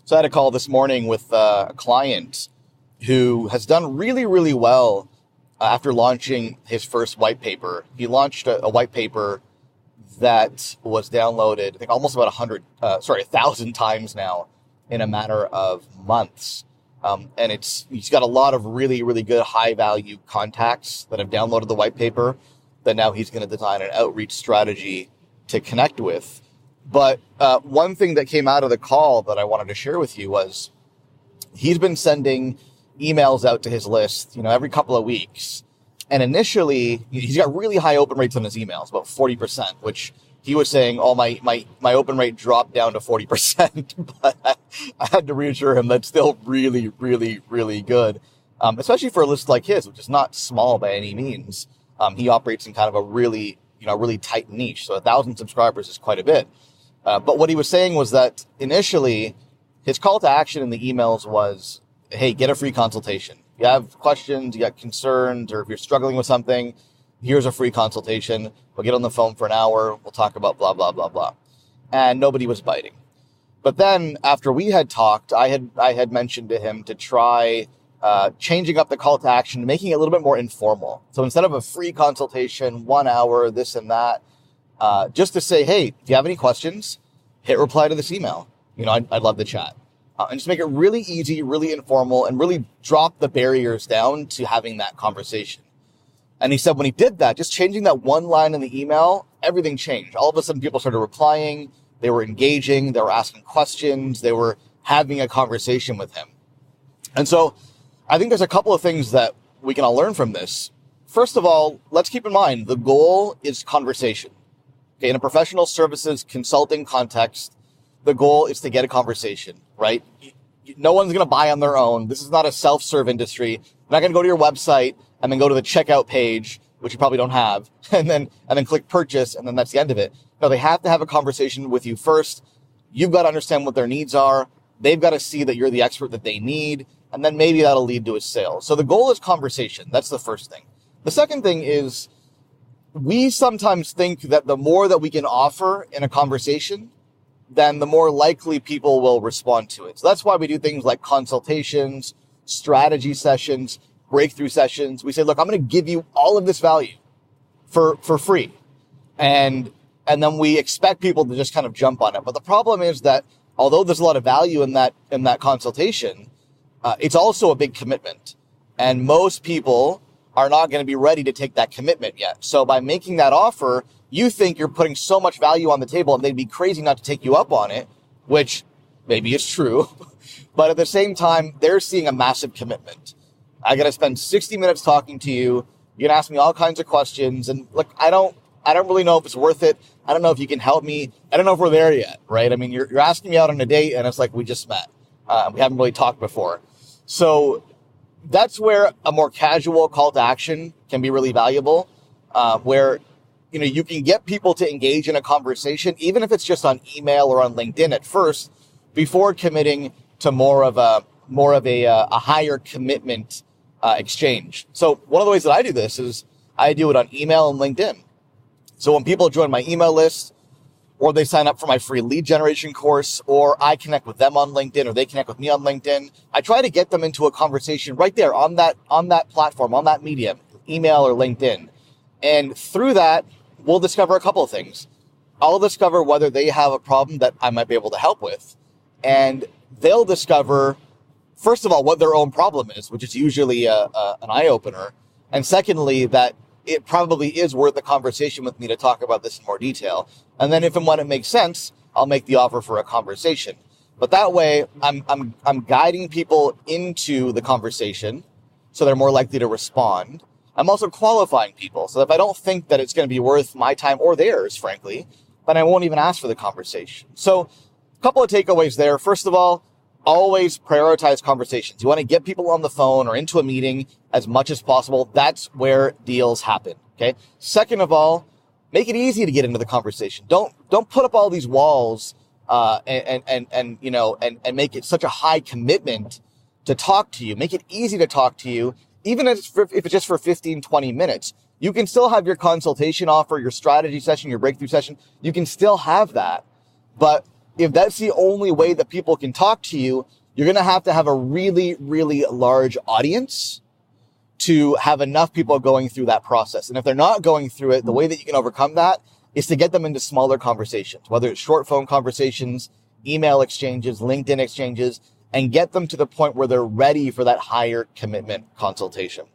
So I had a call this morning with a client who has done really, really well after launching his first white paper. He launched a white paper that was downloaded, I think, almost about 1,000 times now in a matter of months. And he's got a lot of really, really good high value contacts that have downloaded the white paper that now he's going to design an outreach strategy to connect with. But one thing that came out of the call that I wanted to share with you was he's been sending emails out to his list, every couple of weeks. And initially, he's got really high open rates on his emails, about 40%, which he was saying, my open rate dropped down to 40%. But I had to reassure him that's still really, really, really good, especially for a list like his, which is not small by any means. He operates in kind of a really, really tight niche. So 1,000 subscribers is quite a bit. But what he was saying was that initially his call to action in the emails was, hey, get a free consultation. You have questions, you got concerns, or if you're struggling with something, here's a free consultation. We'll get on the phone for an hour. We'll talk about blah, blah, blah, blah. And nobody was biting. But then after we had talked, I had mentioned to him to try changing up the call to action, making it a little bit more informal. So instead of a free consultation, 1 hour, this and that, just to say, hey, if you have any questions, hit reply to this email. I'd love to chat. And just make it really easy, really informal, and really drop the barriers down to having that conversation. And he said when he did that, just changing that one line in the email, everything changed. All of a sudden, people started replying. They were engaging. They were asking questions. They were having a conversation with him. And so I think there's a couple of things that we can all learn from this. First of all, let's keep in mind the goal is conversation. Okay, in a professional services consulting context, the goal is to get a conversation, right? No one's going to buy on their own. This is not a self-serve industry. You're not going to go to your website and then go to the checkout page, which you probably don't have, and then click purchase, and then that's the end of it. No, they have to have a conversation with you first. You've got to understand what their needs are. They've got to see that you're the expert that they need, and then maybe that'll lead to a sale. So the goal is conversation. That's the first thing. The second thing is we sometimes think that the more that we can offer in a conversation, then the more likely people will respond to it. So that's why we do things like consultations, strategy sessions, breakthrough sessions. We say, look, I'm going to give you all of this value for free. And then we expect people to just kind of jump on it. But the problem is that although there's a lot of value in that consultation, it's also a big commitment. And most people are not going to be ready to take that commitment yet. So by making that offer, you think you're putting so much value on the table and they'd be crazy not to take you up on it, which maybe is true. But at the same time, they're seeing a massive commitment. I got to spend 60 minutes talking to you. You're going to ask me all kinds of questions. And look, I don't really know if it's worth it. I don't know if you can help me. I don't know if we're there yet, right? I mean, you're asking me out on a date and it's like we just met. We haven't really talked before. So that's where a more casual call to action can be really valuable, where you can get people to engage in a conversation, even if it's just on email or on LinkedIn at first, before committing to more of a higher commitment exchange. So one of the ways that I do this is I do it on email and LinkedIn. So when people join my email list, or they sign up for my free lead generation course, or I connect with them on LinkedIn, or they connect with me on LinkedIn, I try to get them into a conversation right there on that platform, on that medium, email or LinkedIn. And through that, we'll discover a couple of things. I'll discover whether they have a problem that I might be able to help with. And they'll discover, first of all, what their own problem is, which is usually an eye-opener. And secondly, that it probably is worth a conversation with me to talk about this in more detail. And then if and when it makes sense, I'll make the offer for a conversation. But that way, I'm guiding people into the conversation so they're more likely to respond. I'm also qualifying people. So if I don't think that it's going to be worth my time or theirs, frankly, then I won't even ask for the conversation. So a couple of takeaways there. First of all, always prioritize conversations. You want to get people on the phone or into a meeting as much as possible. That's where deals happen. Okay. Second of all, make it easy to get into the conversation. Don't put up all these walls, and make it such a high commitment to talk to you. Make it easy to talk to you. Even if it's just for 15, 20 minutes, you can still have your consultation offer, your strategy session, your breakthrough session. You can still have that, but if that's the only way that people can talk to you, you're going to have a really, really large audience to have enough people going through that process. And if they're not going through it, the way that you can overcome that is to get them into smaller conversations, whether it's short phone conversations, email exchanges, LinkedIn exchanges, and get them to the point where they're ready for that higher commitment consultation.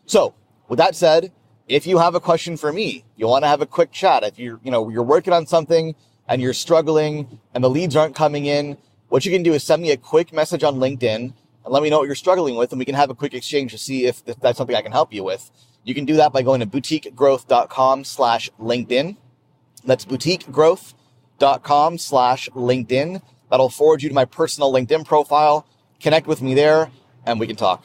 So with that said, if you have a question for me, you want to have a quick chat, if you're working on something and you're struggling and the leads aren't coming in, what you can do is send me a quick message on LinkedIn and let me know what you're struggling with, and we can have a quick exchange to see if that's something I can help you with. You can do that by going to boutiquegrowth.com/LinkedIn. That's boutiquegrowth.com/LinkedIn. That'll forward you to my personal LinkedIn profile. Connect with me there, and we can talk.